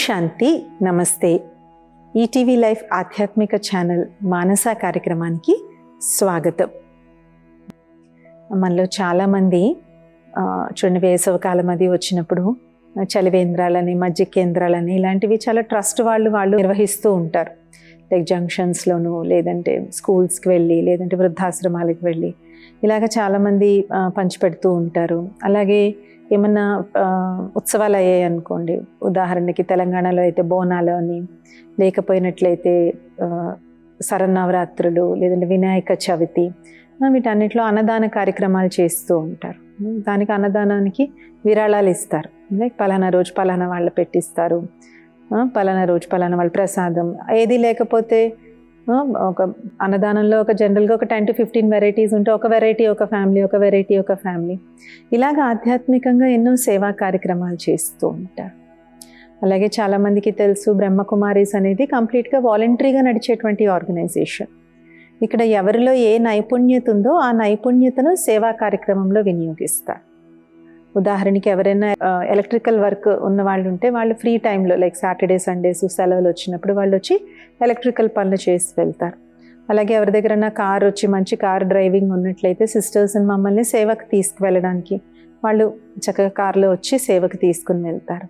శాంతి. నమస్తే. ETV life ఆధ్యాత్మిక channel మానస కార్యక్రమానికి స్వాగతం. మనలో చాలామంది చూడండి, వేసవకాలం అది వచ్చినప్పుడు చలివేంద్రాలని, మజ్జిగ కేంద్రాలని ఇలాంటివి చాలా ట్రస్ట్ వాళ్ళు నిర్వహిస్తూ ఉంటారు. లైక్ జంక్షన్స్లోను, లేదంటే స్కూల్స్కి వెళ్ళి, లేదంటే వృద్ధాశ్రమాలకు వెళ్ళి ఇలాగ చాలామంది పంచిపెడుతూ ఉంటారు. అలాగే ఏమన్నా ఉత్సవాలు అయ్యాయి అనుకోండి, ఉదాహరణకి తెలంగాణలో అయితే బోనాలు అని, లేకపోయినట్లయితే శరన్నవరాత్రులు, లేదంటే వినాయక చవితి, వీటన్నిటిలో అన్నదాన కార్యక్రమాలు చేస్తూ ఉంటారు. దానికి అన్నదానానికి విరాళాలు ఇస్తారు. లైక్ పలానా రోజు పలానా వాళ్ళు పెట్టిస్తారు, పలానా రోజు పలానా వాళ్ళు ప్రసాదం. ఏది లేకపోతే ఒక అన్నదానంలో ఒక జనరల్గా ఒక 10 to 15 వెరైటీస్ ఉంటే ఒక వెరైటీ ఒక ఫ్యామిలీ, ఒక వెరైటీ ఒక ఫ్యామిలీ, ఇలాగ ఆధ్యాత్మికంగా ఎన్నో సేవా కార్యక్రమాలు చేస్తూ ఉంటారు. అలాగే చాలామందికి తెలుసు, బ్రహ్మకుమారీస్ అనేది కంప్లీట్గా వాలంటరీగా నడిచేటువంటి ఆర్గనైజేషన్. ఇక్కడ ఎవరిలో ఏ నైపుణ్యత ఉందో ఆ నైపుణ్యతను సేవా కార్యక్రమంలో వినియోగిస్తారు. ఉదాహరణకి ఎవరైనా ఎలక్ట్రికల్ వర్క్ ఉన్న వాళ్ళు ఉంటే వాళ్ళు ఫ్రీ టైంలో, లైక్ సాటర్డే సండేస్ సెలవులు వచ్చినప్పుడు వాళ్ళు వచ్చి ఎలక్ట్రికల్ పనులు చేసి వెళ్తారు. అలాగే ఎవరి దగ్గరైనా కార్ వచ్చి మంచి కార్ డ్రైవింగ్ ఉన్నట్లయితే సిస్టర్స్ని మమ్మల్ని సేవకు తీసుకువెళ్ళడానికి వాళ్ళు చక్కగా కార్లో వచ్చి సేవకు తీసుకుని వెళ్తారు.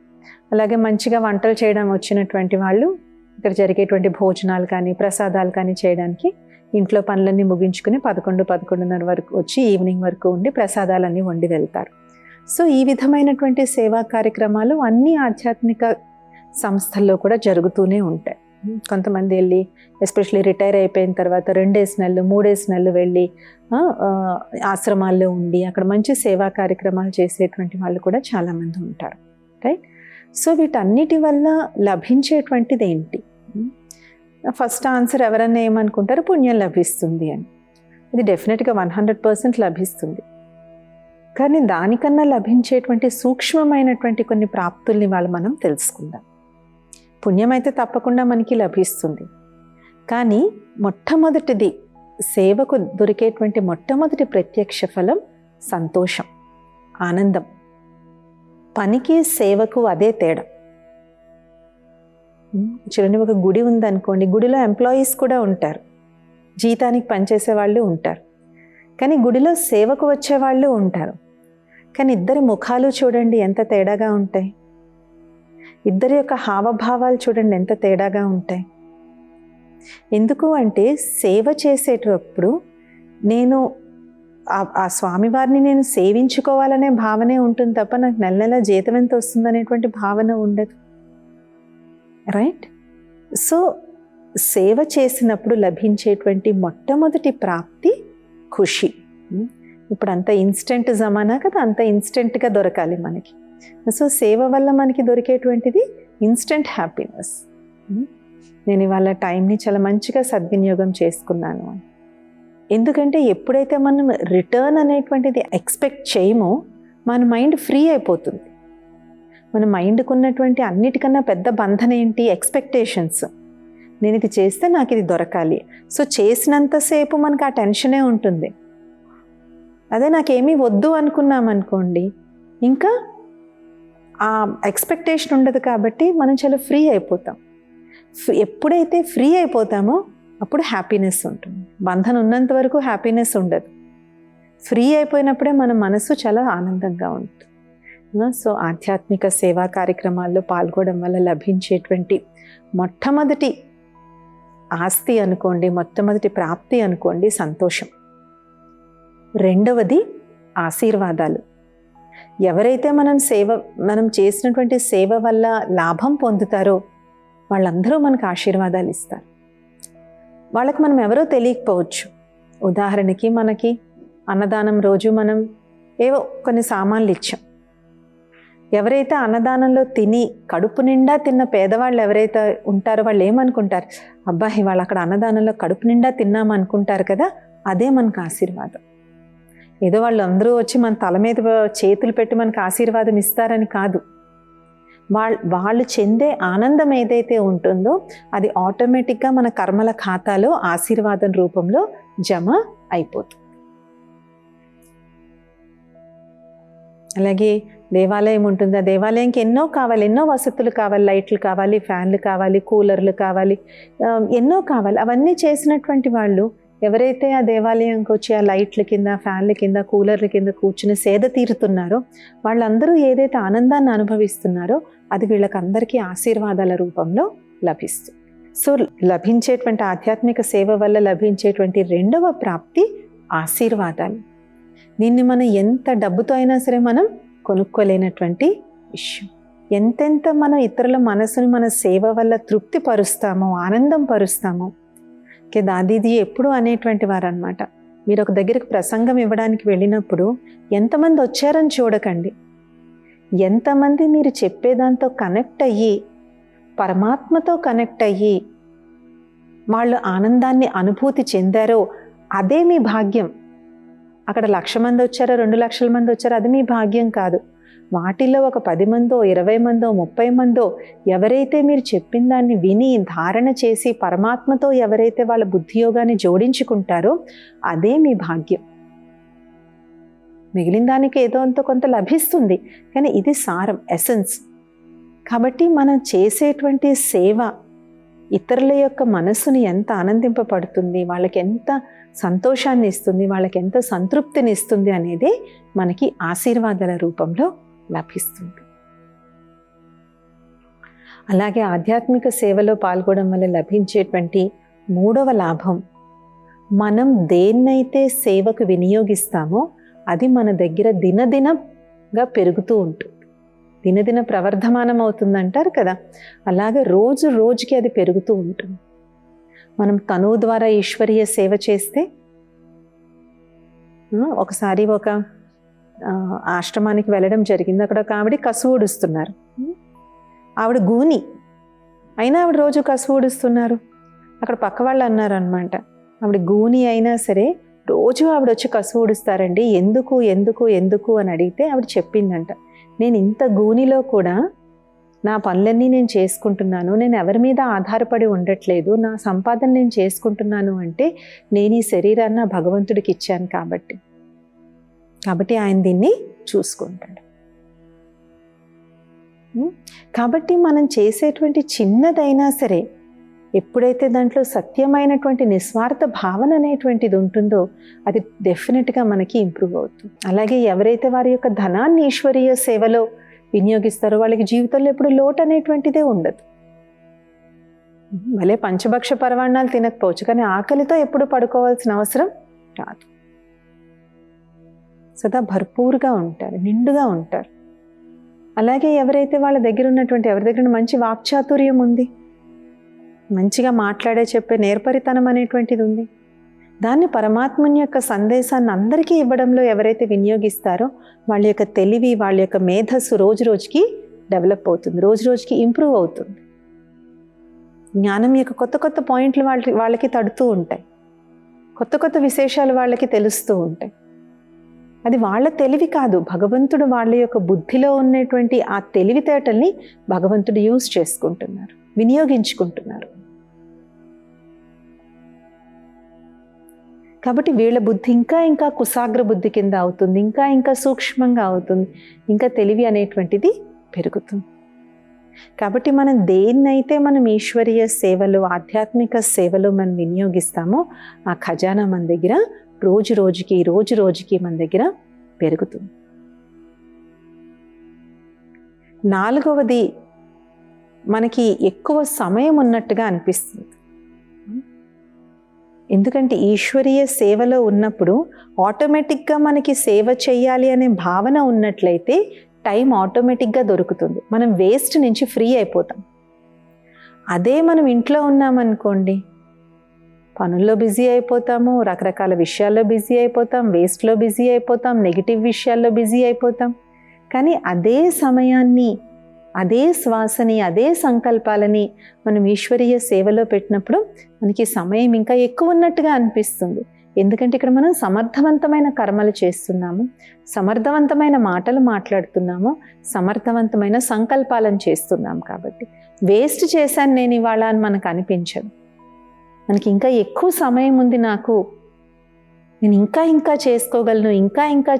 అలాగే మంచిగా వంటలు చేయడం వచ్చినటువంటి వాళ్ళు ఇక్కడ జరిగేటువంటి భోజనాలు కానీ ప్రసాదాలు కానీ చేయడానికి ఇంట్లో పనులన్నీ ముగించుకుని 11-11:30 వరకు వచ్చి ఈవినింగ్ వరకు ఉండి ప్రసాదాలన్నీ వండి వెళ్తారు. సో ఈ విధమైనటువంటి సేవా కార్యక్రమాలు అన్ని ఆధ్యాత్మిక సంస్థల్లో కూడా జరుగుతూనే ఉంటాయి. కొంతమంది వెళ్ళి, ఎస్పెషల్లీ రిటైర్ అయిపోయిన తర్వాత 2 నెలలు 3 నెలలు వెళ్ళి ఆశ్రమాల్లో ఉండి అక్కడ మంచి సేవా కార్యక్రమాలు చేసేటువంటి వాళ్ళు కూడా చాలామంది ఉంటారు. రైట్. సో వీటన్నిటి వల్ల లభించేటువంటిది ఏంటి? ఫస్ట్ ఆన్సర్ ఎవరన్నా ఏమనుకుంటారు, పుణ్యం లభిస్తుంది అని. ఇది డెఫినెట్గా 100% లభిస్తుంది. కానీ దానికన్నా లభించేటువంటి సూక్ష్మమైనటువంటి కొన్ని ప్రాప్తుల్ని వాళ్ళు మనం తెలుసుకుందాం. పుణ్యం అయితే తప్పకుండా మనకి లభిస్తుంది, కానీ మొట్టమొదటిది సేవకు దొరికేటువంటి మొట్టమొదటి ప్రత్యక్ష ఫలం సంతోషం, ఆనందం. పనికి సేవకు అదే తేడా. చూడండి, ఒక గుడి ఉందనుకోండి, గుడిలో ఎంప్లాయీస్ కూడా ఉంటారు, జీతానికి పనిచేసే వాళ్ళు ఉంటారు, కానీ గుడిలో సేవకు వచ్చే వాళ్ళు ఉంటారు. కానీ ఇద్దరి ముఖాలు చూడండి ఎంత తేడాగా ఉంటాయి, ఇద్దరి యొక్క హావభావాలు చూడండి ఎంత తేడాగా ఉంటాయి. ఎందుకు అంటే సేవ చేసేటప్పుడు నేను ఆ స్వామివారిని నేను సేవించుకోవాలనే భావనే ఉంటుంది తప్ప నాకు నెల నెల జీతం ఎంత వస్తుందనేటువంటి భావన ఉండదు. రైట్. సో సేవ చేసినప్పుడు లభించేటువంటి మొట్టమొదటి ప్రాప్తి ఖుషి. ఇప్పుడు అంత ఇన్స్టెంట్ జమానా కదా, అంత ఇన్స్టెంట్గా దొరకాలి మనకి. సో సేవ వల్ల మనకి దొరికేటువంటిది ఇన్స్టెంట్ హ్యాపీనెస్. నేను ఇవాళ టైంని చాలా మంచిగా సద్వినియోగం చేసుకున్నాను అని. ఎందుకంటే ఎప్పుడైతే మనం రిటర్న్ అనేటువంటిది ఎక్స్పెక్ట్ చేయమో మన మైండ్ ఫ్రీ అయిపోతుంది. మన మైండ్కు ఉన్నటువంటి అన్నిటికన్నా పెద్ద బంధన ఏంటి? ఎక్స్పెక్టేషన్స్. నేను ఇది చేస్తే నాకు ఇది దొరకాలి. సో చేసినంతసేపు మనకు ఆ టెన్షనే ఉంటుంది. అదే నాకేమీ వద్దు అనుకున్నాం అనుకోండి, ఇంకా ఆ ఎక్స్పెక్టేషన్ ఉండదు, కాబట్టి మనం చాలా ఫ్రీ అయిపోతాం. ఎప్పుడైతే ఫ్రీ అయిపోతామో అప్పుడు హ్యాపీనెస్ ఉంటుంది. బంధన ఉన్నంత వరకు హ్యాపీనెస్ ఉండదు. ఫ్రీ అయిపోయినప్పుడే మన మనసు చాలా ఆనందంగా ఉంటుంది. సో ఆధ్యాత్మిక సేవా కార్యక్రమాల్లో పాల్గొనడం వల్ల లభించేటువంటి మొట్టమొదటి ఆస్తి అనుకోండి, మొట్టమొదటి ప్రాప్తి అనుకోండి సంతోషం. రెండవది ఆశీర్వాదాలు. ఎవరైతే మనం చేసినటువంటి సేవ వల్ల లాభం పొందుతారో వాళ్ళందరూ మనకు ఆశీర్వాదాలు ఇస్తారు. వాళ్ళకి మనం ఎవరో తెలియకపోవచ్చు. ఉదాహరణకి మనకి అన్నదానం రోజు మనం ఏవో కొన్ని సామాన్లు ఇచ్చాం. ఎవరైతే అన్నదానంలో తిని కడుపు నిండా తిన్న పేదవాళ్ళు ఎవరైతే ఉంటారో వాళ్ళు ఏమనుకుంటారు, అబ్బా ఇవాళ అక్కడ అన్నదానంలో కడుపు నిండా తిన్నాం అనుకుంటారు కదా, అదే మనకు ఆశీర్వాదం. ఏదో వాళ్ళు అందరూ వచ్చి మన తల మీద చేతులు పెట్టి మనకు ఆశీర్వాదం ఇస్తారని కాదు. వాళ్ళు చెందే ఆనందం ఏదైతే ఉంటుందో అది ఆటోమేటిక్గా మన కర్మల ఖాతాలో ఆశీర్వాదం రూపంలో జమ అయిపోతుంది. అలాగే దేవాలయం ఉంటుంది, ఆ దేవాలయంకి ఎన్నో కావాలి, ఎన్నో వసతులు కావాలి, లైట్లు కావాలి, ఫ్యాన్లు కావాలి, కూలర్లు కావాలి, ఎన్నో కావాలి. అవన్నీ చేసినటువంటి వాళ్ళు ఎవరైతే ఆ దేవాలయంకి వచ్చి ఆ లైట్ల కింద, ఫ్యాన్ల కింద, కూలర్ల కింద కూర్చుని సేద తీరుతున్నారో వాళ్ళందరూ ఏదైతే ఆనందాన్ని అనుభవిస్తున్నారో అది వీళ్ళకందరికీ ఆశీర్వాదాల రూపంలో లభిస్తుంది. సో లభించేటువంటి ఆధ్యాత్మిక సేవ వల్ల లభించేటువంటి రెండవ ప్రాప్తి ఆశీర్వాదాలు. దీన్ని మనం ఎంత డబ్బుతో అయినా సరే మనం కొనుక్కోలేనటువంటి విషయం. ఎంతెంత మనం ఇతరుల మనసును మన సేవ వల్ల తృప్తి పరుస్తామో, ఆనందం పరుస్తామో. దాదీజీ ఎప్పుడు అనేటువంటి వారు అనమాట, మీరు ఒక దగ్గరికి ప్రసంగం ఇవ్వడానికి వెళ్ళినప్పుడు ఎంతమంది వచ్చారని చూడకండి, ఎంతమంది మీరు చెప్పేదాంతో కనెక్ట్ అయ్యి పరమాత్మతో కనెక్ట్ అయ్యి వాళ్ళు ఆనందాన్ని అనుభూతి చెందారో అదే మీ భాగ్యం. అక్కడ 1,00,000 మంది వచ్చారో 2,00,000 మంది వచ్చారో అది మీ భాగ్యం కాదు. వాటిల్లో ఒక 10 మందో 20 మందో 30 మందో ఎవరైతే మీరు చెప్పిన దాన్ని విని ధారణ చేసి పరమాత్మతో ఎవరైతే వాళ్ళ బుద్ధియోగాన్ని జోడించుకుంటారో అదే మీ భాగ్యం. మిగిలిన దానికి ఏదో అంత కొంత లభిస్తుంది, కానీ ఇది సారం, ఎసెన్స్. కాబట్టి మనం చేసేటువంటి సేవ ఇతరుల యొక్క మనస్సుని ఎంత ఆనందింపబడుతుంది, వాళ్ళకి ఎంత సంతోషాన్ని ఇస్తుంది, వాళ్ళకి ఎంత సంతృప్తిని ఇస్తుంది అనేది మనకి ఆశీర్వాదాల రూపంలో లభిస్తుంది. అలాగే ఆధ్యాత్మిక సేవలో పాల్గొనడం వల్ల లభించేటువంటి మూడవ లాభం, మనం దేన్నైతే సేవకు వినియోగిస్తామో అది మన దగ్గర దినదినంగా పెరుగుతూ ఉంటుంది. దినదిన ప్రవర్ధమానం అవుతుందంటారు కదా, అలాగే రోజు రోజుకి అది పెరుగుతూ ఉంటుంది. మనం తనువు ద్వారా ఈశ్వరీయ సేవ చేస్తే, ఒకసారి ఒక ఆశ్రమానికి వెళ్ళడం జరిగింది. అక్కడ ఒక ఆవిడ కసువు ఊడుస్తున్నారు. ఆవిడ గూని అయినా ఆవిడ రోజు కసువు ఊడుస్తున్నారు. అక్కడ పక్క వాళ్ళు అన్నారు అనమాట, ఆవిడ గూని అయినా సరే రోజు ఆవిడ వచ్చి కసువు ఊడుస్తారండి, ఎందుకు ఎందుకు ఎందుకు అని అడిగితే ఆవిడ చెప్పిందంట, నేను ఇంత గూనిలో కూడా నా పనులన్నీ నేను చేసుకుంటున్నాను, నేను ఎవరి మీద ఆధారపడి ఉండట్లేదు, నా సంపాదన నేను చేసుకుంటున్నాను అంటే నేను ఈ శరీరాన్ని భగవంతుడికి ఇచ్చాను కాబట్టి ఆయన దీన్ని చూసుకుంటాడు. కాబట్టి మనం చేసేటువంటి చిన్నదైనా సరే ఎప్పుడైతే దాంట్లో సత్యమైనటువంటి నిస్వార్థ భావన అనేటువంటిది ఉంటుందో అది డెఫినెట్గా మనకి ఇంప్రూవ్ అవుతుంది. అలాగే ఎవరైతే వారి యొక్క ధనాన్ని ఈశ్వరీయ సేవలో వినియోగిస్తారో వాళ్ళకి జీవితంలో ఎప్పుడు లోటు అనేటువంటిదే ఉండదు. భలే పంచభక్ష పరవాణాలు తినకపోవచ్చు, కానీ ఆకలితో ఎప్పుడు పడుకోవాల్సిన అవసరం రాదు. సదా భర్పూర్గా ఉంటారు, నిండుగా ఉంటారు. అలాగే ఎవరైతే వాళ్ళ దగ్గర ఉన్నటువంటి ఎవరి దగ్గర మంచి వాక్చాతుర్యం ఉంది, మంచిగా మాట్లాడే చెప్పే నేర్పరితనం అనేటువంటిది ఉంది, దాన్ని పరమాత్మని యొక్క సందేశాన్ని అందరికీ ఇవ్వడంలో ఎవరైతే వినియోగిస్తారో వాళ్ళ యొక్క తెలివి, వాళ్ళ యొక్క మేధస్సు రోజు రోజుకి డెవలప్ అవుతుంది, రోజు రోజుకి ఇంప్రూవ్ అవుతుంది. జ్ఞానం యొక్క కొత్త కొత్త పాయింట్లు వాళ్ళకి తడుతూ ఉంటాయి, కొత్త కొత్త విశేషాలు వాళ్ళకి తెలుస్తూ ఉంటాయి. అది వాళ్ళ తెలివి కాదు, భగవంతుడు వాళ్ళ యొక్క బుద్ధిలో ఉన్నటువంటి ఆ తెలివితేటల్ని భగవంతుడు యూజ్ చేసుకుంటున్నారు, వినియోగించుకుంటున్నారు. కాబట్టి వీళ్ళ బుద్ధి ఇంకా ఇంకా కుశాగ్ర బుద్ధి కింద అవుతుంది, ఇంకా ఇంకా సూక్ష్మంగా అవుతుంది, ఇంకా తెలివి అనేటువంటిది పెరుగుతుంది. కాబట్టి మనం దేన్నైతే మనం ఈశ్వరీయ సేవలో, ఆధ్యాత్మిక సేవలో మనం వినియోగిస్తామో ఆ ఖజానా మన దగ్గర రోజు రోజుకి మన దగ్గర పెరుగుతుంది. నాలుగవది, మనకి ఎక్కువ సమయం ఉన్నట్టుగా అనిపిస్తుంది. ఎందుకంటే ఈశ్వరీయ సేవలో ఉన్నప్పుడు ఆటోమేటిక్గా మనకి సేవ చేయాలి అనే భావన ఉన్నట్లయితే టైం ఆటోమేటిక్గా దొరుకుతుంది, మనం వేస్ట్ నుంచి ఫ్రీ అయిపోతాం. అదే మనం ఇంట్లో ఉన్నామనుకోండి, పనుల్లో బిజీ అయిపోతాము, రకరకాల విషయాల్లో బిజీ అయిపోతాం, వేస్ట్లో బిజీ అయిపోతాం, నెగిటివ్ విషయాల్లో బిజీ అయిపోతాం. కానీ అదే సమయాన్ని, అదే శ్వాసని, అదే సంకల్పాలని మనం ఈశ్వరీయ సేవలో పెట్టినప్పుడు మనకి సమయం ఇంకా ఎక్కువ ఉన్నట్టుగా అనిపిస్తుంది. ఎందుకంటే ఇక్కడ మనం సమర్థవంతమైన కర్మలు చేస్తున్నాము, సమర్థవంతమైన మాటలు మాట్లాడుతున్నాము, సమర్థవంతమైన సంకల్పాలను చేస్తున్నాం. కాబట్టి వేస్ట్ చేశాను నేను ఇవాళ అని మనకు అనిపించదు. మనకి ఇంకా ఎక్కువ సమయం ఉంది నాకు నేను ఇంకా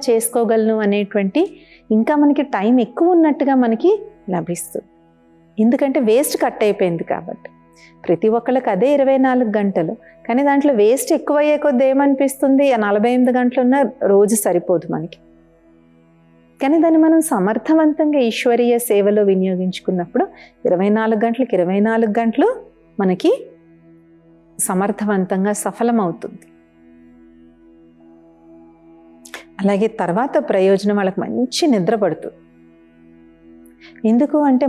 చేసుకోగలను అనేటువంటి ఇంకా మనకి టైం ఎక్కువ ఉన్నట్టుగా మనకి లభిస్తుంది. ఎందుకంటే వేస్ట్ కట్ అయిపోయింది కాబట్టి. ప్రతి ఒక్కళ్ళకి అదే 24 గంటలు, కానీ దాంట్లో వేస్ట్ ఎక్కువయ్యే కొద్ది ఏమనిపిస్తుంది, 48 గంటలు ఉన్న రోజు సరిపోదు మనకి. కానీ దాన్ని మనం సమర్థవంతంగా ఈశ్వరీయ సేవలో వినియోగించుకున్నప్పుడు 24 గంటలు మనకి సమర్థవంతంగా సఫలమవుతుంది. అలాగే తర్వాత ప్రయోజనం, వాళ్ళకి మంచి నిద్ర పడుతుంది. ఎందుకు అంటే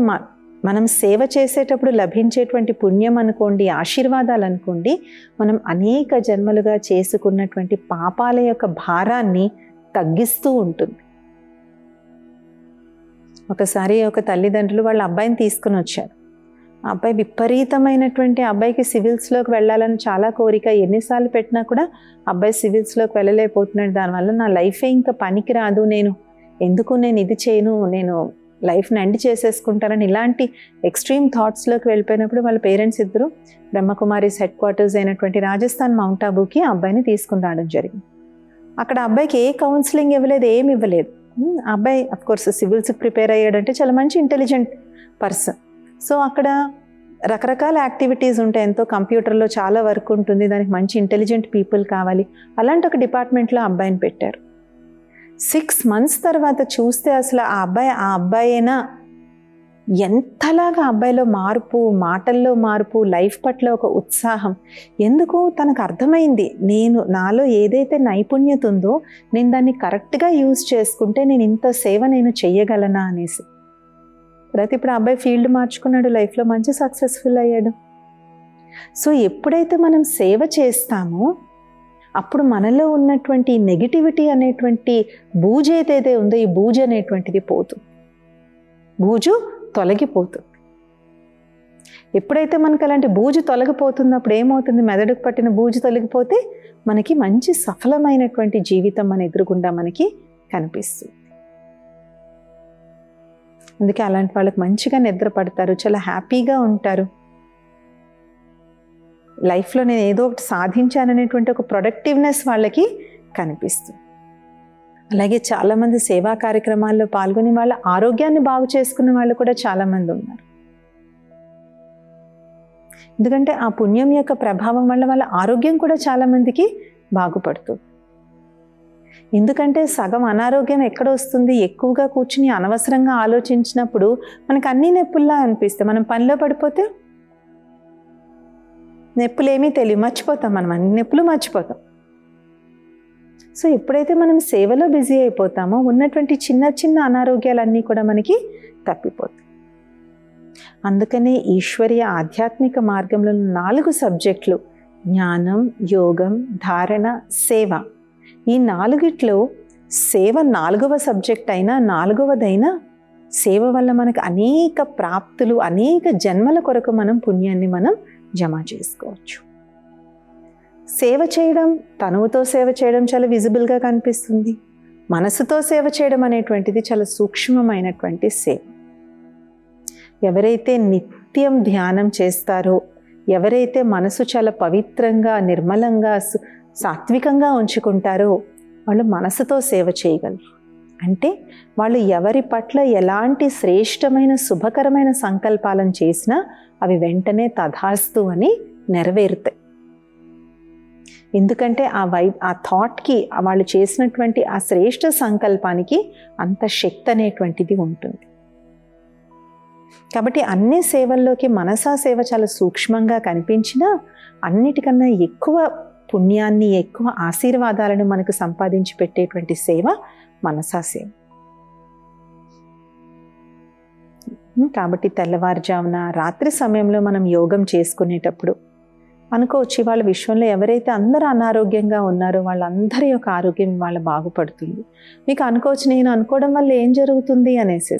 మనం సేవ చేసేటప్పుడు లభించేటువంటి పుణ్యం అనుకోండి, ఆశీర్వాదాలు అనుకోండి, మనం అనేక జన్మలుగా చేసుకున్నటువంటి పాపాల యొక్క భారాన్ని తగ్గిస్తూ ఉంటుంది. ఒకసారి ఒక తల్లిదండ్రులు వాళ్ళ అబ్బాయిని తీసుకుని వచ్చారు. ఆ అబ్బాయి విపరీతమైనటువంటి, అబ్బాయికి సివిల్స్లోకి వెళ్ళాలని చాలా కోరిక, ఎన్నిసార్లు పెట్టినా కూడా అబ్బాయి సివిల్స్లోకి వెళ్ళలేకపోతున్నాడు. దానివల్ల నా లైఫే ఇంకా పనికి రాదు, నేను ఇది చేయను, నేను లైఫ్ని ఎండ్ చేసేసుకుంటారని ఇలాంటి ఎక్స్ట్రీమ్ థాట్స్లోకి వెళ్ళిపోయినప్పుడు వాళ్ళ పేరెంట్స్ ఇద్దరు బ్రహ్మకుమారీస్ హెడ్ క్వార్టర్స్ అయినటువంటి రాజస్థాన్ మౌంట్ ఆబూకి ఆ అబ్బాయిని తీసుకుని రావడం జరిగింది. అక్కడ అబ్బాయికి ఏ కౌన్సిలింగ్ ఇవ్వలేదు, ఏమి ఇవ్వలేదు. అబ్బాయి అఫ్కోర్స్ సివిల్స్కి ప్రిపేర్ అయ్యాడంటే చాలా మంచి ఇంటెలిజెంట్ పర్సన్. సో అక్కడ రకరకాల యాక్టివిటీస్ ఉంటాయి, ఎంతో కంప్యూటర్లో చాలా వర్క్ ఉంటుంది, దానికి మంచి ఇంటెలిజెంట్ పీపుల్ కావాలి. అలాంటి ఒక డిపార్ట్మెంట్లో అబ్బాయిని పెట్టారు. 6 months తర్వాత చూస్తే అసలు ఆ అబ్బాయేనా, ఎంతలాగా అబ్బాయిలో మార్పు, మాటల్లో మార్పు, లైఫ్ పట్ల ఒక ఉత్సాహం. ఎందుకు, తనకు అర్థమైంది నాలో ఏదైతే నైపుణ్యత ఉందో నేను దాన్ని కరెక్ట్గా యూజ్ చేసుకుంటే నేను ఇంత సేవ నేను చెయ్యగలనా అనేసి. తర్వాత ఇప్పుడు అబ్బాయి ఫీల్డ్ మార్చుకున్నాడు, లైఫ్లో మంచి సక్సెస్ఫుల్ అయ్యాడు. సో ఎప్పుడైతే మనం సేవ చేస్తామో అప్పుడు మనలో ఉన్నటువంటి నెగిటివిటీ అనేటువంటి బూజు ఏదైతే ఉందో, ఈ బూజు అనేటువంటిది పోతుంది, బూజు తొలగిపోతుంది. ఎప్పుడైతే మనకు అలాంటి బూజు తొలగిపోతుందో అప్పుడు ఏమవుతుంది, మెదడుకు పట్టిన బూజు తొలగిపోతే మనకి మంచి సఫలమైనటువంటి జీవితం మన ఎదురుగుండా మనకి కనిపిస్తుంది. అందుకే అలాంటి వాళ్ళకి మంచిగా నిద్ర పడతారు, చాలా హ్యాపీగా ఉంటారు. లైఫ్లో నేను ఏదో ఒకటి సాధించాననేటువంటి ఒక ప్రొడక్టివ్నెస్ వాళ్ళకి కనిపిస్తుంది. అలాగే చాలామంది సేవా కార్యక్రమాల్లో పాల్గొని వాళ్ళ ఆరోగ్యాన్ని బాగు చేసుకున్న వాళ్ళు కూడా చాలామంది ఉన్నారు. ఎందుకంటే ఆ పుణ్యం యొక్క ప్రభావం వల్ల వాళ్ళ ఆరోగ్యం కూడా చాలామందికి బాగుపడుతుంది. ఎందుకంటే సగం అనారోగ్యం ఎక్కడ వస్తుంది, ఎక్కువగా కూర్చుని అనవసరంగా ఆలోచించినప్పుడు మనకు అన్ని నొప్పుల్లా అనిపిస్తాయి. మనం పనిలో పడిపోతే నొప్పులేమీ తెలియదు, మర్చిపోతాం, మనం అన్ని నొప్పులు మర్చిపోతాం. సో ఎప్పుడైతే మనం సేవలో బిజీ అయిపోతామో ఉన్నటువంటి చిన్న చిన్న అనారోగ్యాలన్నీ కూడా మనకి తప్పిపోతాయి. అందుకనే ఈశ్వరీయ ఆధ్యాత్మిక మార్గంలో 4 సబ్జెక్టులు, జ్ఞానం, యోగం, ధారణ, సేవ. ఈ 4 సేవ 4వ సబ్జెక్ట్ అయినా 4వదైనా సేవ వల్ల మనకు అనేక ప్రాప్తులు, అనేక జన్మల కొరకు మనం పుణ్యాన్ని మనం జమ చేసుకోవచ్చు. సేవ చేయడం, తనువుతో సేవ చేయడం చాలా విజిబుల్గా కనిపిస్తుంది. మనసుతో సేవ చేయడం అనేటువంటిది చాలా సూక్ష్మమైనటువంటి సేవ. ఎవరైతే నిత్యం ధ్యానం చేస్తారో, ఎవరైతే మనసు చాలా పవిత్రంగా, నిర్మలంగా, సాత్వికంగా ఉంచుకుంటారో వాళ్ళు మనసుతో సేవ చేయగలరు. అంటే వాళ్ళు ఎవరి పట్ల ఎలాంటి శ్రేష్టమైన శుభకరమైన సంకల్పాలను చేసినా అవి వెంటనే తథాస్తు అని నెరవేరుతాయి. ఎందుకంటే ఆ థాట్కి, వాళ్ళు చేసినటువంటి ఆ శ్రేష్ఠ సంకల్పానికి అంత శక్తి అనేటువంటిది ఉంటుంది. కాబట్టి అన్ని సేవల్లోకి మనసా సేవ చాలా సూక్ష్మంగా కనిపించినా అన్నిటికన్నా ఎక్కువ పుణ్యాన్ని, ఎక్కువ ఆశీర్వాదాలను మనకు సంపాదించి పెట్టేటువంటి సేవ మనసా సేవ. కాబట్టి తెల్లవారుజామున, రాత్రి సమయంలో మనం యోగం చేసుకునేటప్పుడు అనుకోవచ్చు, వాళ్ళ విశ్వంలో ఎవరైతే అందరూ అనారోగ్యంగా ఉన్నారో వాళ్ళందరి యొక్క ఆరోగ్యం వాళ్ళ బాగుపడుతుంది. మీకు అనుకోవచ్చు, నేను అనుకోవడం వల్ల ఏం జరుగుతుంది అనేసి.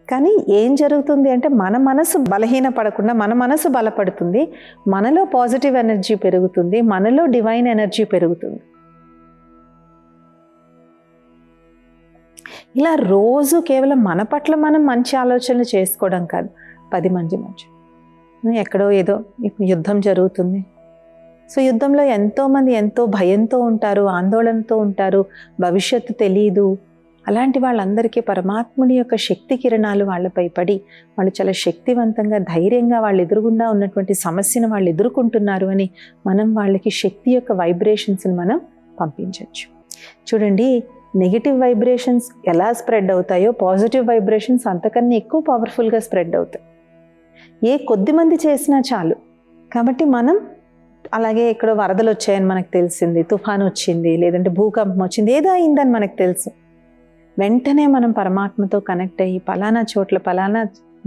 కానీ ఏం జరుగుతుంది అంటే మన మనసు బలహీనపడకుండా మన మనసు బలపడుతుంది, మనలో పాజిటివ్ ఎనర్జీ పెరుగుతుంది, మనలో డివైన్ ఎనర్జీ పెరుగుతుంది. ఇలా రోజు కేవలం మన పట్ల మనం మంచి ఆలోచనలు చేసుకోవడం కాదు, 10 మంది మధ్య ఎక్కడో ఏదో యుద్ధం జరుగుతుంది, సో యుద్ధంలో ఎంతోమంది ఎంతో భయంతో ఉంటారు, ఆందోళనతో ఉంటారు, భవిష్యత్తు తెలియదు. అలాంటి వాళ్ళందరికీ పరమాత్ముడి యొక్క శక్తి కిరణాలు వాళ్ళపై పడి వాళ్ళు చాలా శక్తివంతంగా ధైర్యంగా వాళ్ళు ఎదురుగుండా ఉన్నటువంటి సమస్యను వాళ్ళు ఎదుర్కొంటున్నారు అని మనం వాళ్ళకి శక్తి యొక్క వైబ్రేషన్స్ని మనం పంపించవచ్చు. చూడండి, నెగిటివ్ వైబ్రేషన్స్ ఎలా స్ప్రెడ్ అవుతాయో పాజిటివ్ వైబ్రేషన్స్ అంతకన్నా ఎక్కువ పవర్ఫుల్గా స్ప్రెడ్ అవుతాయి. ఏ కొద్ది మంది చేసినా చాలు. కాబట్టి మనం అలాగే ఎక్కడో వరదలు వచ్చాయని మనకు తెలిసింది, తుఫాను వచ్చింది, లేదంటే భూకంపం వచ్చింది, ఏదో అయిందని మనకు తెలుసు, వెంటనే మనం పరమాత్మతో కనెక్ట్ అయ్యి పలానా చోట్ల పలానా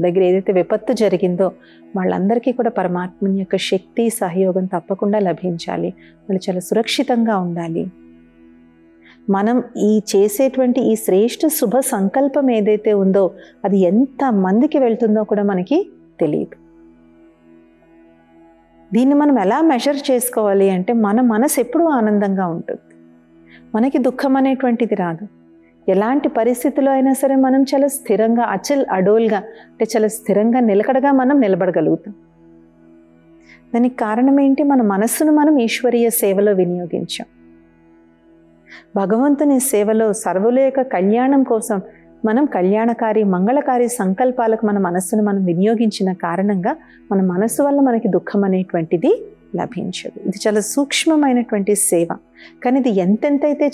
దగ్గర ఏదైతే విపత్తు జరిగిందో వాళ్ళందరికీ కూడా పరమాత్మని యొక్క శక్తి సహయోగం తప్పకుండా లభించాలి, వాళ్ళు చాలా సురక్షితంగా ఉండాలి. మనం ఈ చేసేటువంటి ఈ శ్రేష్ఠ శుభ సంకల్పం ఏదైతే ఉందో అది ఎంత మందికి వెళ్తుందో కూడా మనకి తెలియదు. దీన్ని మనం ఎలా మెజర్ చేసుకోవాలి అంటే మన మనసు ఎప్పుడూ ఆనందంగా ఉంటుంది, మనకి దుఃఖం అనేటువంటిది రాదు. ఎలాంటి పరిస్థితుల్లో అయినా సరే మనం చాలా స్థిరంగా అచల్ అడోల్గా అంటే చాలా స్థిరంగా నిలకడగా మనం నిలబడగలుగుతాం. దానికి కారణం ఏంటి? మన మనస్సును మనం ఈశ్వరీయ సేవలో వినియోగించాం. భగవంతుని సేవలో సర్వుల యొక్క కళ్యాణం కోసం మనం కళ్యాణకారి మంగళకారి సంకల్పాలకు మన మనస్సును మనం వినియోగించిన కారణంగా మన మనస్సు వల్ల మనకి దుఃఖం అనేటువంటిది లభించదు. ఇది చాలా సూక్ష్మమైనటువంటి సేవ. కానీ ఇది ఎంతెంతైతే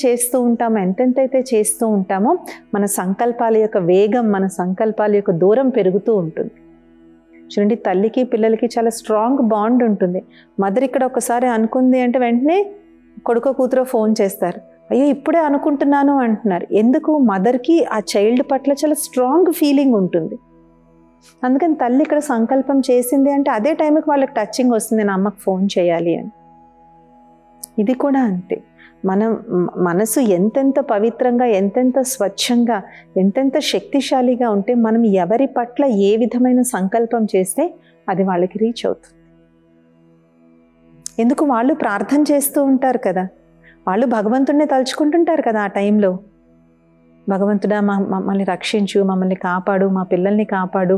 చేస్తూ ఉంటామో మన సంకల్పాల యొక్క వేగం, మన సంకల్పాల యొక్క దూరం పెరుగుతూ ఉంటుంది. చూడండి, తల్లికి పిల్లలకి చాలా స్ట్రాంగ్ బాండ్ ఉంటుంది. మదర్ ఇక్కడ ఒకసారి అనుకుంది అంటే వెంటనే కొడుకో కూతురో ఫోన్ చేస్తారు, అయ్యో ఇప్పుడే అనుకుంటున్నాను అంటున్నారు. ఎందుకు? మదర్కి ఆ చైల్డ్ పట్ల చాలా స్ట్రాంగ్ ఫీలింగ్ ఉంటుంది. అందుకని తల్లి ఇక్కడ సంకల్పం చేసింది అంటే అదే టైంకి వాళ్ళకి టచింగ్ వస్తుంది, నా అమ్మకి ఫోన్ చేయాలి అని. ఇది కూడా అంతే. మనం మనసు ఎంతెంత పవిత్రంగా, ఎంతెంత స్వచ్ఛంగా, ఎంతెంత శక్తిశాలిగా ఉంటే మనం ఎవరి పట్ల ఏ విధమైన సంకల్పం చేస్తే అది వాళ్ళకి రీచ్ అవుతుంది. ఎందుకు? వాళ్ళు ప్రార్థన చేస్తూ ఉంటారు కదా, వాళ్ళు భగవంతుడిని తలుచుకుంటుంటారు కదా ఆ టైంలో. భగవంతుడా మమ్మల్ని రక్షించు, మమ్మల్ని కాపాడు, మా పిల్లల్ని కాపాడు,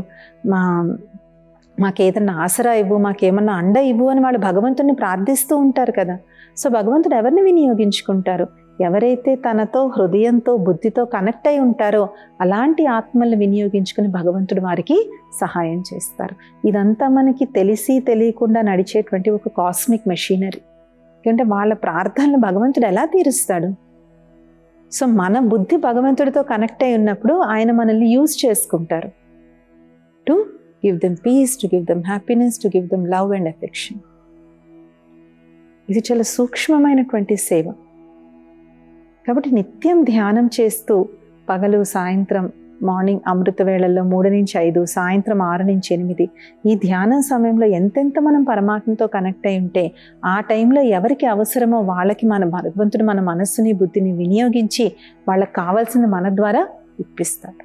మాకేదన్నా ఆసరా ఇవ్వు, మాకేమన్నా అండ ఇవ్వు అని వాళ్ళు భగవంతుడిని ప్రార్థిస్తూ ఉంటారు కదా. సో భగవంతుడు ఎవరిని వినియోగించుకుంటారు? ఎవరైతే తనతో హృదయంతో బుద్ధితో కనెక్ట్ అయి ఉంటారో అలాంటి ఆత్మల్ని వినియోగించుకుని భగవంతుడు వారికి సహాయం చేస్తారు. ఇదంతా మనకి తెలిసి తెలియకుండా నడిచేటువంటి ఒక కాస్మిక్ మెషినరీ. ఎందుకంటే వాళ్ళ ప్రార్థనలు భగవంతుడు ఎలా తీరుస్తాడు? సో మన బుద్ధి భగవంతుడితో కనెక్ట్ అయి ఉన్నప్పుడు ఆయన మనల్ని యూజ్ చేసుకుంటారు to give them peace, to give them happiness, to give them love and affection. ఇది చాలా సూక్ష్మమైనటువంటి సేవ. కాబట్టి నిత్యం ధ్యానం చేస్తూ పగలు సాయంత్రం, మార్నింగ్ అమృత వేళల్లో 3 నుంచి 5, సాయంత్రం 6 నుంచి 8 ఈ ధ్యానం సమయంలో ఎంతెంత మనం పరమాత్మతో కనెక్ట్ అయి ఉంటే ఆ టైంలో ఎవరికి అవసరమో వాళ్ళకి మన భగవంతుడు మన మనస్సుని బుద్ధిని వినియోగించి వాళ్ళకి కావాల్సింది మన ద్వారా ఇప్పిస్తాడు.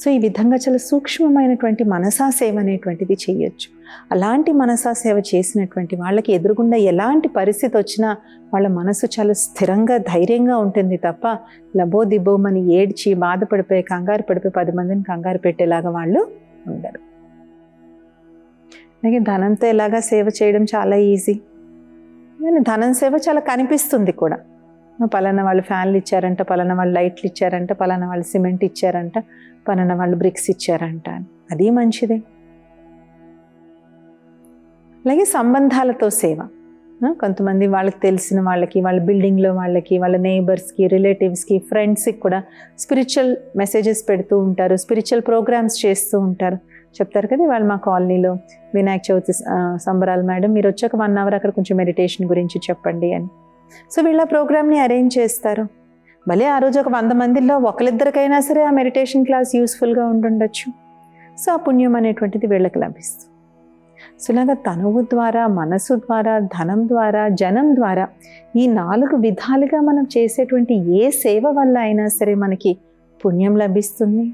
సో ఈ విధంగా చాలా సూక్ష్మమైనటువంటి మనసా సేవ అనేటువంటిది చేయొచ్చు. అలాంటి మనసా సేవ చేసినటువంటి వాళ్ళకి ఎదురుగుండా ఎలాంటి పరిస్థితి వచ్చినా వాళ్ళ మనసు చాలా స్థిరంగా ధైర్యంగా ఉంటుంది తప్ప లబోదిబోమని ఏడ్చి బాధపడిపోయి కంగారు పడిపోయి 10 మందిని కంగారు పెట్టేలాగా వాళ్ళు ఉండరు. అలాగే ధనంతో ఎలాగా సేవ చేయడం చాలా ఈజీ, కానీ ధనం సేవ చాలా కనిపిస్తుంది కూడా. పలానా వాళ్ళు ఫ్యాన్లు ఇచ్చారంట, పలానా వాళ్ళు లైట్లు ఇచ్చారంట, పలానా వాళ్ళు సిమెంట్ ఇచ్చారంట, పలానా వాళ్ళు బ్రిక్స్ ఇచ్చారంట, అది మంచిదే. అలాగే సంబంధాలతో సేవ. కొంతమంది వాళ్ళకి తెలిసిన వాళ్ళకి, వాళ్ళ బిల్డింగ్లో వాళ్ళకి, వాళ్ళ నేబర్స్కి, రిలేటివ్స్కి, ఫ్రెండ్స్కి కూడా స్పిరిచువల్ మెసేజెస్ పెడుతూ ఉంటారు, స్పిరిచువల్ ప్రోగ్రామ్స్ చేస్తూ ఉంటారు. చెప్తారు కదా, వాళ్ళు మా కాలనీలో వినాయక చవితి సంబరాలు మేడం, మీరు వచ్చాక 1 అవర్ అక్కడ కొంచెం మెడిటేషన్ గురించి చెప్పండి అని. సో వీళ్ళ ప్రోగ్రామ్ని అరేంజ్ చేస్తారు. భలే ఆ రోజు ఒక 100 మందిలో ఒకరిద్దరికైనా సరే ఆ మెడిటేషన్ క్లాస్ యూస్ఫుల్గా ఉండుండొచ్చు. సో ఆ పుణ్యం అనేటువంటిది వీళ్ళకి లభిస్తుంది. సో ఇలాగా తనువు ద్వారా, మనసు ద్వారా, ధనం ద్వారా, జనం ద్వారా ఈ 4 విధాలుగా మనం చేసేటువంటి ఏ సేవ వల్ల అయినా సరే మనకి పుణ్యం లభిస్తుంది,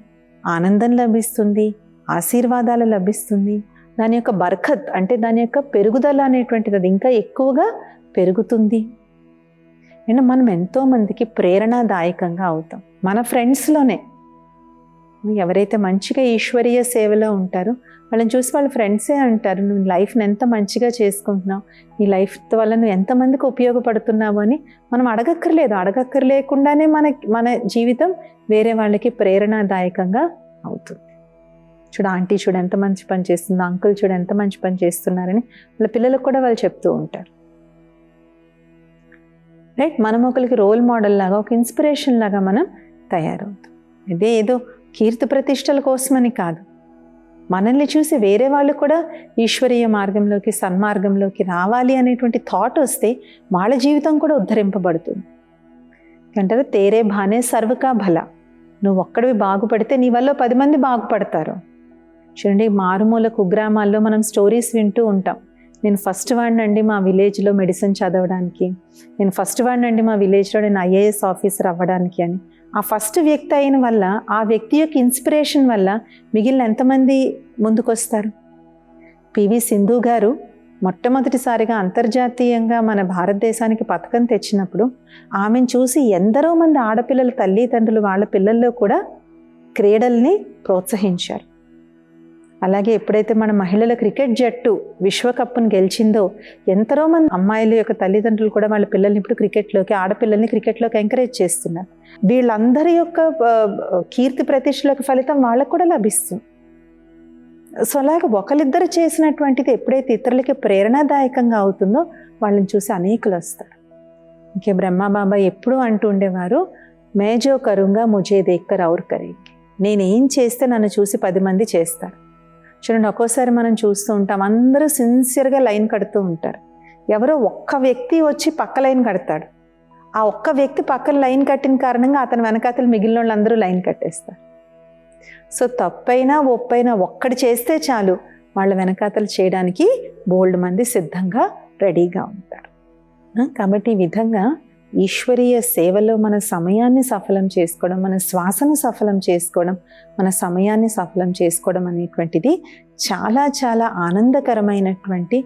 ఆనందం లభిస్తుంది, ఆశీర్వాదాలు లభిస్తుంది. దాని యొక్క బర్కత్ అంటే దాని యొక్క పెరుగుదల అనేటువంటిది అది ఇంకా ఎక్కువగా పెరుగుతుంది. అండ్ మనం ఎంతోమందికి ప్రేరణాదాయకంగా అవుతాం. మన ఫ్రెండ్స్లోనే ఎవరైతే మంచిగా ఈశ్వరీయ సేవలో ఉంటారో వాళ్ళని చూసి వాళ్ళ ఫ్రెండ్సే అంటారు, నువ్వు లైఫ్ని ఎంత మంచిగా చేసుకుంటున్నావు, నీ లైఫ్ వల్ల నువ్వు ఎంతమందికి ఉపయోగపడుతున్నావు అని మనం అడగక్కర్లేకుండానే మన జీవితం వేరే వాళ్ళకి ప్రేరణాదాయకంగా అవుతుంది. ఆంటీ చూడు ఎంత మంచి పని చేస్తుందో, అంకుల్ చూడు ఎంత మంచి పని చేస్తున్నారని వాళ్ళ పిల్లలకు కూడా వాళ్ళు చెప్తూ ఉంటారు. రైట్, మనం ఒకరికి రోల్ మోడల్ లాగా, ఒక ఇన్స్పిరేషన్ లాగా మనం తయారవుతాం. ఇదే ఏదో కీర్తి ప్రతిష్టల కోసమని కాదు, మనల్ని చూసి వేరే వాళ్ళు కూడా ఈశ్వరీయ మార్గంలోకి, సన్మార్గంలోకి రావాలి అనేటువంటి థాట్ వస్తే వాళ్ళ జీవితం కూడా ఉద్ధరింపబడుతుంది. అంటారు తేరే భానే సర్వకా భల, నువ్వు ఒక్కడివి బాగుపడితే నీ వల్ల 10 మంది బాగుపడతారు. చూడండి, మారుమూల కుగ్రామాల్లో మనం స్టోరీస్ వింటూ ఉంటాం. నేను ఫస్ట్ వాడినండి మా విలేజ్లో మెడిసిన్ చదవడానికి, నేను ఫస్ట్ వాడినండి మా విలేజ్లో నేను IAS ఆఫీసర్ అవ్వడానికి అని. ఆ ఫస్ట్ వ్యక్తి అయిన వల్ల, ఆ వ్యక్తి యొక్క ఇన్స్పిరేషన్ వల్ల మిగిలిన ఎంతమంది ముందుకొస్తారు? PV సింధు గారు మొట్టమొదటిసారిగా అంతర్జాతీయంగా మన భారతదేశానికి పథకం తెచ్చినప్పుడు ఆమెను చూసి ఎందరో మంది ఆడపిల్లల తల్లిదండ్రులు వాళ్ళ పిల్లల్లో కూడా క్రీడల్ని ప్రోత్సహించారు. అలాగే ఎప్పుడైతే మన మహిళల క్రికెట్ జట్టు విశ్వకప్ను గెలిచిందో ఎంతరో మంది అమ్మాయిల యొక్క తల్లిదండ్రులు కూడా వాళ్ళ పిల్లల్ని ఇప్పుడు క్రికెట్లోకి, ఆడపిల్లల్ని క్రికెట్లోకి ఎంకరేజ్ చేస్తున్నారు. వీళ్ళందరి యొక్క కీర్తి ప్రతిష్టలకు ఫలితం వాళ్ళకు కూడా లభిస్తుంది. సో అలాగే ఒకరిద్దరు చేసినటువంటిది ఎప్పుడైతే ఇతరులకి ప్రేరణాదాయకంగా అవుతుందో వాళ్ళని చూసి అనేకులు వస్తారు. ఇంకే బ్రహ్మబాబా ఎప్పుడూ అంటూ ఉండేవారు, మేజో కరుంగా ముజే దేక్కర్ ఔర్ కరేంగే, నేనేం చేస్తే నన్ను చూసి 10 మంది చేస్తారు. చూడండి, ఒక్కోసారి మనం చూస్తూ ఉంటాం, అందరూ సిన్సియర్గా లైన్ కడుతూ ఉంటారు. ఎవరో ఒక్క వ్యక్తి వచ్చి పక్క లైన్ కడతాడు. ఆ ఒక్క వ్యక్తి పక్కన లైన్ కట్టిన కారణంగా అతని వెనకాతలు మిగిలిన వాళ్ళందరూ లైన్ కట్టేస్తారు. సో తప్పైనా ఒప్పైనా ఒక్కడి చేస్తే చాలు, వాళ్ళ వెనకాతలు చేయడానికి బోల్డ్ మంది సిద్ధంగా రెడీగా ఉంటారు. కాబట్టి ఈ విధంగా ఈశ్వరీయ సేవలో మన సమయాన్ని సఫలం చేసుకోవడం, మన శ్వాసను సఫలం చేసుకోవడం, మన సమయాన్ని సఫలం చేసుకోవడం అనేటువంటిది చాలా చాలా ఆనందకరమైనటువంటి,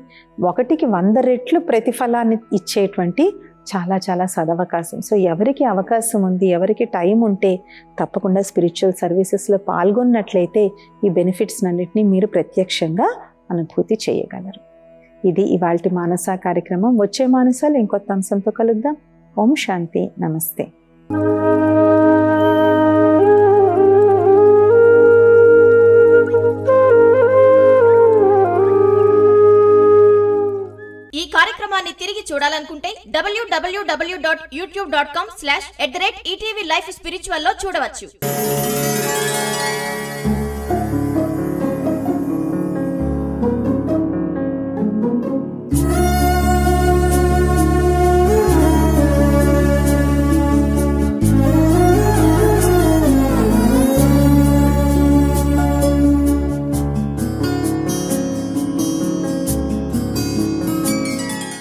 1కి 100 రెట్లు ప్రతిఫలాన్ని ఇచ్చేటువంటి చాలా చాలా సదవకాశం. సో ఎవరికి అవకాశం ఉంది, ఎవరికి టైం ఉంటే తప్పకుండా స్పిరిచువల్ సర్వీసెస్లో పాల్గొన్నట్లయితే ఈ బెనిఫిట్స్ అన్నిటినీ మీరు ప్రత్యక్షంగా అనుభూతి చేయగలరు. ఇది ఇవాల్టి మానస కార్యక్రమం. వచ్చే మానసాలు ఇంకొత్త అంశంతో కలుద్దాం. ఓం శాంతి, నమస్తే. ఈ కార్యక్రమాన్ని తిరిగి చూడాలనుకుంటే www.youtube.com/@ETV Life Spiritual లో చూడవచ్చు.